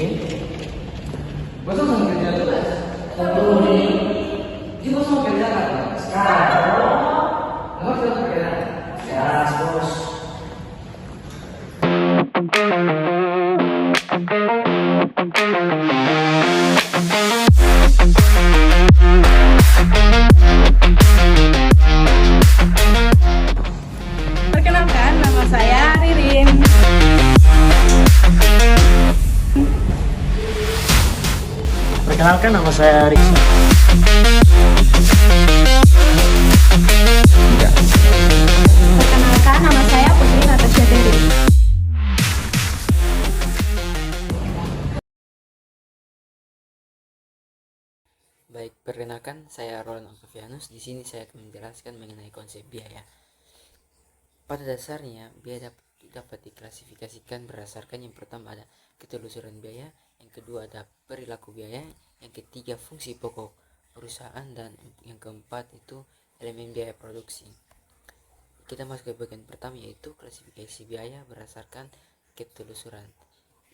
Bos mau kerja tugas? Tentu nih. Jadi bos mau kerja kan? Sekarang. Kamu sudah kerja? Ya, bos. Perkenalkan, nama saya Ririn. Perkenalkan, nama saya Riksi. Perkenalkan, nama saya Putri Natasha Dewi. Baik, perkenalkan saya Roland Octavianus. Di sini saya akan menjelaskan mengenai konsep biaya. Pada dasarnya, biaya dapat diklasifikasikan berdasarkan yang pertama ada ketelusuran biaya, yang kedua ada perilaku biaya, yang ketiga fungsi pokok perusahaan, dan yang keempat itu elemen biaya produksi. Kita masuk ke bagian pertama, yaitu klasifikasi biaya berdasarkan ketelusuran.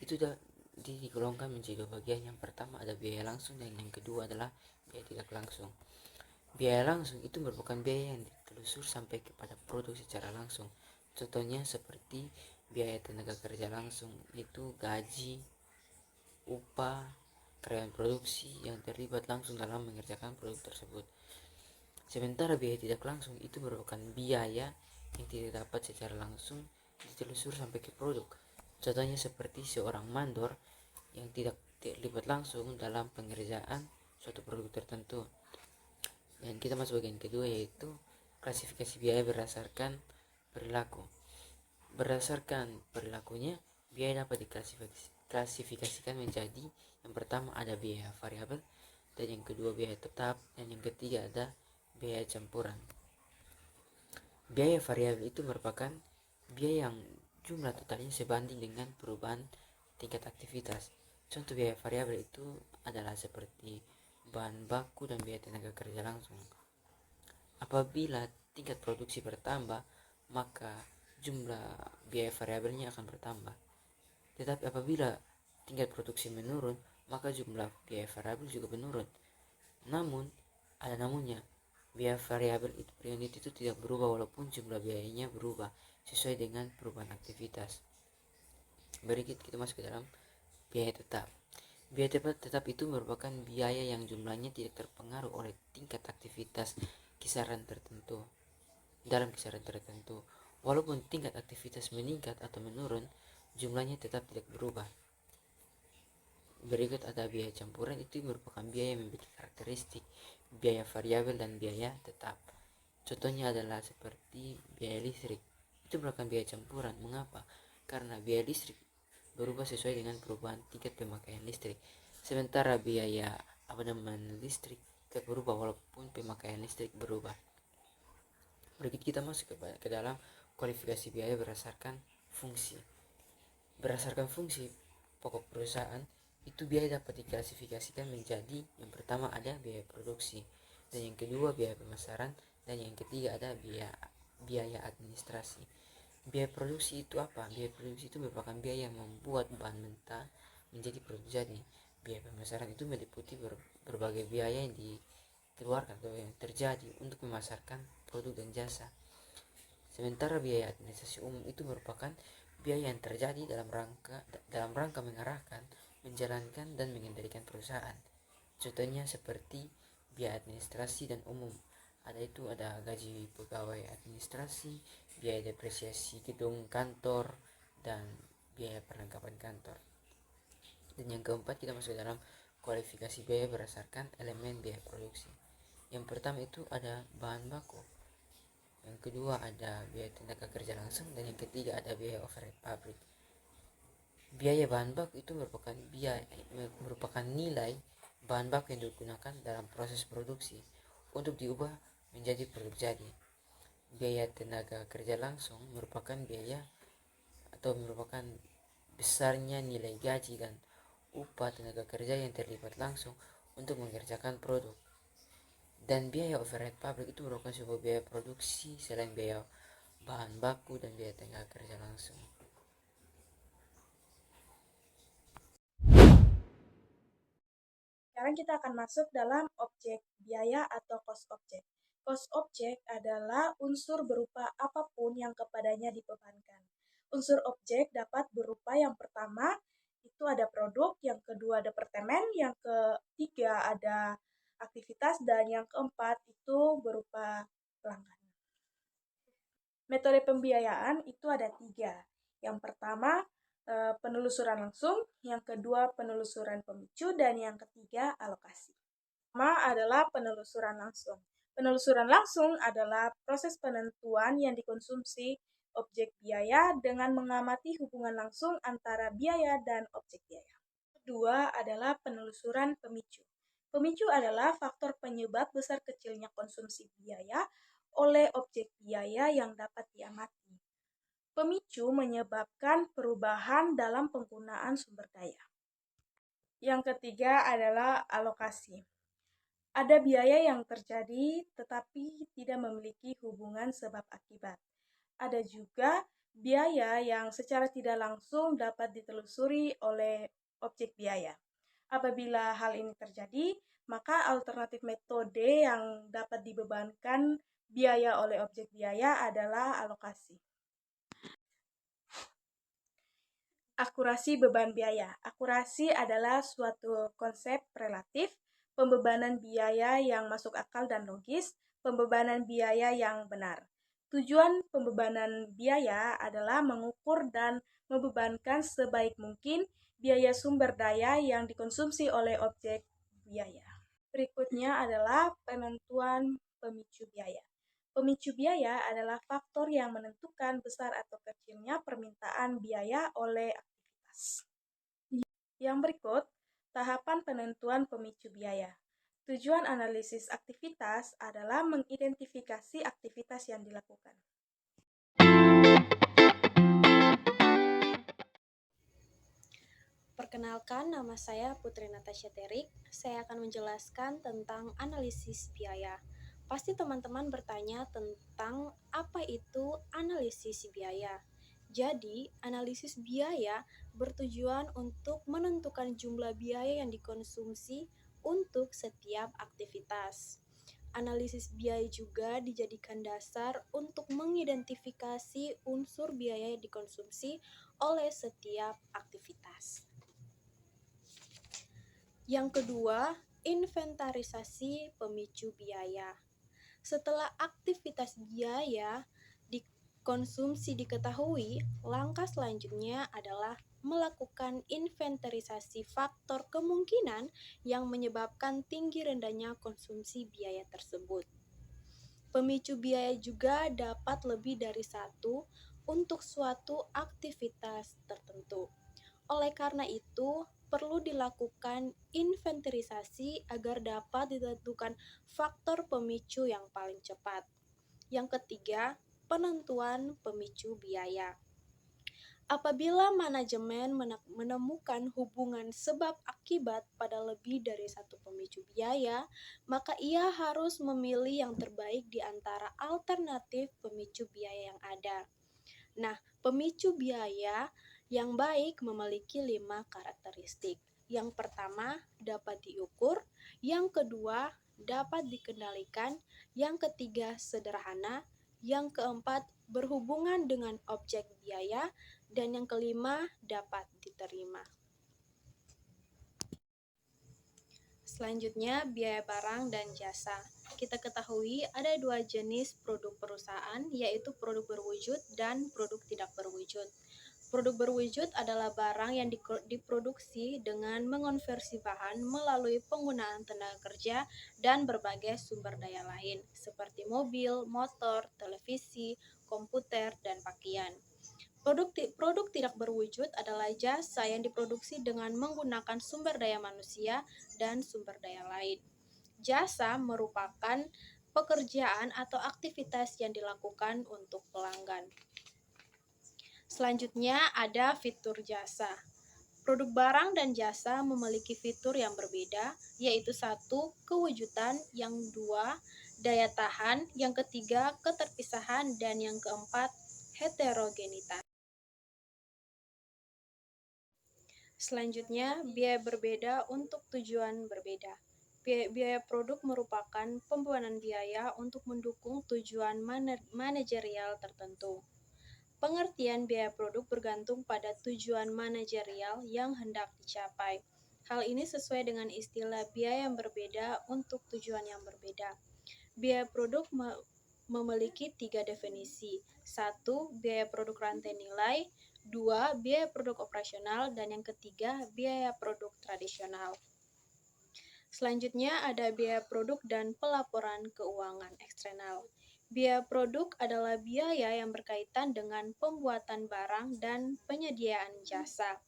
Itu digolongkan menjadi dua bagian. Yang pertama ada biaya langsung dan yang kedua adalah biaya tidak langsung. Biaya langsung itu merupakan biaya yang ditelusur sampai kepada produk secara langsung. Contohnya seperti biaya tenaga kerja langsung, itu gaji, upah, karyawan produksi yang terlibat langsung dalam mengerjakan produk tersebut. Sementara biaya tidak langsung itu merupakan biaya yang tidak dapat secara langsung ditelusur sampai ke produk. Contohnya seperti seorang mandor yang tidak terlibat langsung dalam pengerjaan suatu produk tertentu. Dan kita masuk bagian kedua, yaitu klasifikasi biaya berdasarkan perilaku. Berdasarkan perilakunya, biaya dapat diklasifikasikan menjadi yang pertama ada biaya variabel, dan yang kedua biaya tetap, dan yang ketiga ada biaya campuran. Biaya variabel itu merupakan biaya yang jumlah totalnya sebanding dengan perubahan tingkat aktivitas. Contoh biaya variabel itu adalah seperti bahan baku dan biaya tenaga kerja langsung. Apabila tingkat produksi bertambah, maka jumlah biaya variabelnya akan bertambah. Tetapi apabila tingkat produksi menurun, maka jumlah biaya variabel juga menurun. Namun, ada namunnya, biaya variabel itu tidak berubah walaupun jumlah biayanya berubah sesuai dengan perubahan aktivitas. Berikut kita masuk ke dalam biaya tetap. Biaya tetap itu merupakan biaya yang jumlahnya tidak terpengaruh oleh tingkat aktivitas dalam kisaran tertentu. Walaupun tingkat aktivitas meningkat atau menurun, jumlahnya tetap tidak berubah. Berikut ada biaya campuran, itu merupakan biaya yang memiliki karakteristik biaya variabel dan biaya tetap. Contohnya adalah seperti biaya listrik. Itu merupakan biaya campuran. Mengapa? Karena biaya listrik berubah sesuai dengan perubahan tingkat pemakaian listrik. Sementara biaya abonemen listrik tidak berubah walaupun pemakaian listrik berubah. Berikut kita masuk ke dalam kualifikasi biaya berdasarkan fungsi. Berdasarkan fungsi pokok perusahaan, itu biaya dapat diklasifikasikan menjadi yang pertama ada biaya produksi, dan yang kedua biaya pemasaran, dan yang ketiga ada biaya administrasi. Biaya produksi itu apa? Biaya produksi itu merupakan biaya yang membuat bahan mentah menjadi produk jadi. Biaya pemasaran itu meliputi berbagai biaya yang dikeluarkan atau yang terjadi untuk memasarkan produk dan jasa. Sementara biaya administrasi umum itu merupakan biaya yang terjadi dalam rangka mengarahkan, menjalankan, dan mengendalikan perusahaan. Contohnya seperti biaya administrasi dan umum. Ada gaji pegawai administrasi, biaya depresiasi gedung kantor, dan biaya perlengkapan kantor. Dan yang keempat kita masuk dalam kualifikasi biaya berdasarkan elemen biaya produksi. Yang pertama itu ada bahan baku, yang kedua ada biaya tenaga kerja langsung, dan yang ketiga ada biaya overhead pabrik. Biaya bahan baku itu merupakan nilai bahan baku yang digunakan dalam proses produksi untuk diubah menjadi produk jadi. Biaya tenaga kerja langsung merupakan besarnya nilai gaji dan upah tenaga kerja yang terlibat langsung untuk mengerjakan produk. Dan biaya overhead pabrik itu merupakan sebuah biaya produksi selain biaya bahan baku dan biaya tenaga kerja langsung. Sekarang kita akan masuk dalam objek biaya atau cost object. Cost object adalah unsur berupa apapun yang kepadanya dibebankan. Unsur objek dapat berupa yang pertama itu ada produk, yang kedua ada pertemen, yang ketiga ada aktivitas, dan yang keempat itu berupa pelanggan. Metode pembiayaan itu ada 3. Yang pertama penelusuran langsung, yang kedua penelusuran pemicu, dan yang ketiga alokasi. Pertama adalah penelusuran langsung. Penelusuran langsung adalah proses penentuan yang dikonsumsi objek biaya dengan mengamati hubungan langsung antara biaya dan objek biaya. Kedua adalah penelusuran pemicu. Pemicu adalah faktor penyebab besar kecilnya konsumsi biaya oleh objek biaya yang dapat diamati. Pemicu menyebabkan perubahan dalam penggunaan sumber daya. Yang ketiga adalah alokasi. Ada biaya yang terjadi tetapi tidak memiliki hubungan sebab akibat. Ada juga biaya yang secara tidak langsung dapat ditelusuri oleh objek biaya. Apabila hal ini terjadi, maka alternatif metode yang dapat dibebankan biaya oleh objek biaya adalah alokasi. Akurasi beban biaya. Akurasi adalah suatu konsep relatif, pembebanan biaya yang masuk akal dan logis, pembebanan biaya yang benar. Tujuan pembebanan biaya adalah mengukur dan membebankan sebaik mungkin biaya sumber daya yang dikonsumsi oleh objek biaya. Berikutnya adalah penentuan pemicu biaya. Pemicu biaya adalah faktor yang menentukan besar atau kecilnya permintaan biaya oleh aktivitas. Yang berikut, tahapan penentuan pemicu biaya. Tujuan analisis aktivitas adalah mengidentifikasi aktivitas yang dilakukan. Perkenalkan, nama saya Putri Natasha Terik. Saya akan menjelaskan tentang analisis biaya. Pasti teman-teman bertanya tentang apa itu analisis biaya. Jadi, analisis biaya bertujuan untuk menentukan jumlah biaya yang dikonsumsi untuk setiap aktivitas. Analisis biaya juga dijadikan dasar untuk mengidentifikasi unsur biaya yang dikonsumsi oleh setiap aktivitas. Yang kedua, inventarisasi pemicu biaya. Setelah aktivitas biaya dikonsumsi diketahui, langkah selanjutnya adalah melakukan inventarisasi faktor kemungkinan yang menyebabkan tinggi rendahnya konsumsi biaya tersebut. Pemicu biaya juga dapat lebih dari satu untuk suatu aktivitas tertentu. Oleh karena itu, perlu dilakukan inventarisasi agar dapat ditentukan faktor pemicu yang paling cepat. Yang ketiga, penentuan pemicu biaya. Apabila manajemen menemukan hubungan sebab akibat pada lebih dari satu pemicu biaya, maka ia harus memilih yang terbaik di antara alternatif pemicu biaya yang ada. Nah, pemicu biaya yang baik memiliki 5 karakteristik. Yang pertama, dapat diukur. Yang kedua, dapat dikendalikan. Yang ketiga, sederhana. Yang keempat, berhubungan dengan objek biaya. Dan yang kelima, dapat diterima. Selanjutnya, biaya barang dan jasa. Kita ketahui ada 2 jenis produk perusahaan, yaitu produk berwujud dan produk tidak berwujud. Produk berwujud adalah barang yang diproduksi dengan mengonversi bahan melalui penggunaan tenaga kerja dan berbagai sumber daya lain, seperti mobil, motor, televisi, komputer, dan pakaian. Produk tidak berwujud adalah jasa yang diproduksi dengan menggunakan sumber daya manusia dan sumber daya lain. Jasa merupakan pekerjaan atau aktivitas yang dilakukan untuk pelanggan. Selanjutnya ada fitur jasa. Produk barang dan jasa memiliki fitur yang berbeda, yaitu 1. Kewujudan, yang 2. Daya tahan, yang ketiga keterpisahan, dan yang keempat heterogenitas. Selanjutnya, biaya berbeda untuk tujuan berbeda. Biaya produk merupakan pembuanan biaya untuk mendukung tujuan manajerial tertentu. Pengertian biaya produk bergantung pada tujuan manajerial yang hendak dicapai. Hal ini sesuai dengan istilah biaya yang berbeda untuk tujuan yang berbeda. Biaya produk memiliki 3 definisi. 1. Biaya produk rantai nilai. 2. Biaya produk operasional. Dan yang ketiga, biaya produk tradisional. Selanjutnya ada biaya produk dan pelaporan keuangan eksternal. Biaya produk adalah biaya yang berkaitan dengan pembuatan barang dan penyediaan jasa.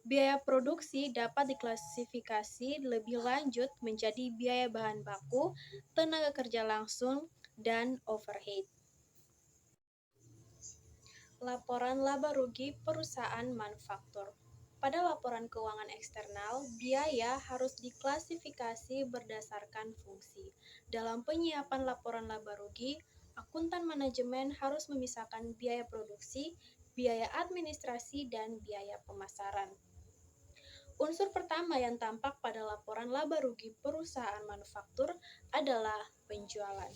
Biaya produksi dapat diklasifikasi lebih lanjut menjadi biaya bahan baku, tenaga kerja langsung, dan overhead. Laporan laba rugi perusahaan manufaktur. Pada laporan keuangan eksternal, biaya harus diklasifikasi berdasarkan fungsi. Dalam penyiapan laporan laba rugi, akuntan manajemen harus memisahkan biaya produksi, biaya administrasi, dan biaya pemasaran. Unsur pertama yang tampak pada laporan laba rugi perusahaan manufaktur adalah penjualan.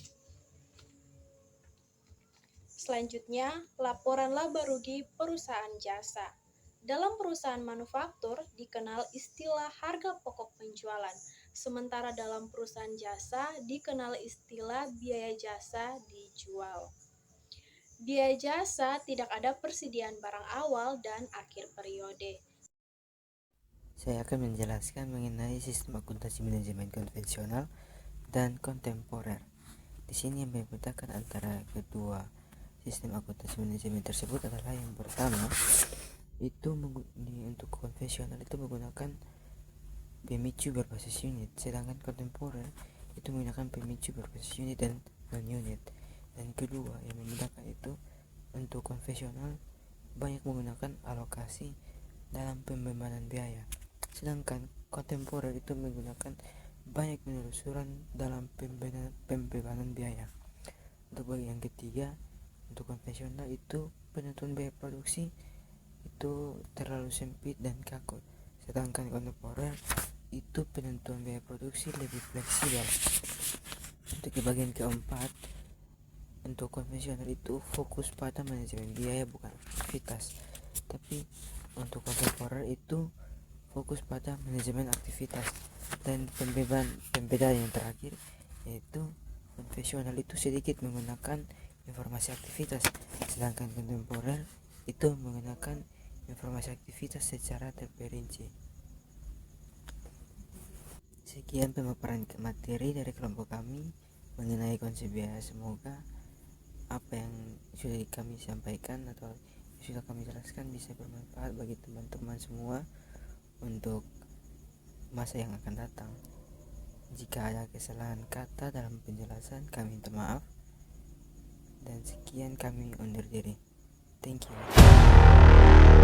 Selanjutnya, laporan laba rugi perusahaan jasa. Dalam perusahaan manufaktur dikenal istilah harga pokok penjualan, sementara dalam perusahaan jasa dikenal istilah biaya jasa dijual. Biaya jasa tidak ada persediaan barang awal dan akhir periode. Saya akan menjelaskan mengenai sistem akuntansi manajemen konvensional dan kontemporer. Di sini yang membedakan antara kedua sistem akuntansi manajemen tersebut adalah yang pertama itu untuk konvensional itu menggunakan pemicu berbasis unit, sedangkan kontemporer itu menggunakan pemicu berbasis unit dan non-unit. Dan kedua yang membedakan itu untuk konvensional banyak menggunakan alokasi dalam pembebanan biaya, sedangkan kontemporer itu menggunakan banyak penelusuran dalam pembebanan biaya. Untuk bagian ketiga, untuk konvensional itu penentuan biaya produksi itu terlalu sempit dan kaku, sedangkan kontemporer itu penentuan biaya produksi lebih fleksibel. Untuk di bagian keempat, untuk konvensional itu fokus pada manajemen biaya bukan aktivitas, tapi untuk kontemporer itu fokus pada manajemen aktivitas. Dan pembedaan yang terakhir yaitu konvensional itu sedikit menggunakan informasi aktivitas, sedangkan kontemporer itu menggunakan informasi aktivitas secara terperinci. Sekian pemaparan materi dari kelompok kami mengenai konsep biaya. Semoga apa yang sudah kami sampaikan atau sudah kami jelaskan bisa bermanfaat bagi teman-teman semua untuk masa yang akan datang. Jika ada kesalahan kata dalam penjelasan, kami minta maaf. Dan sekian, kami undur diri. Thank you.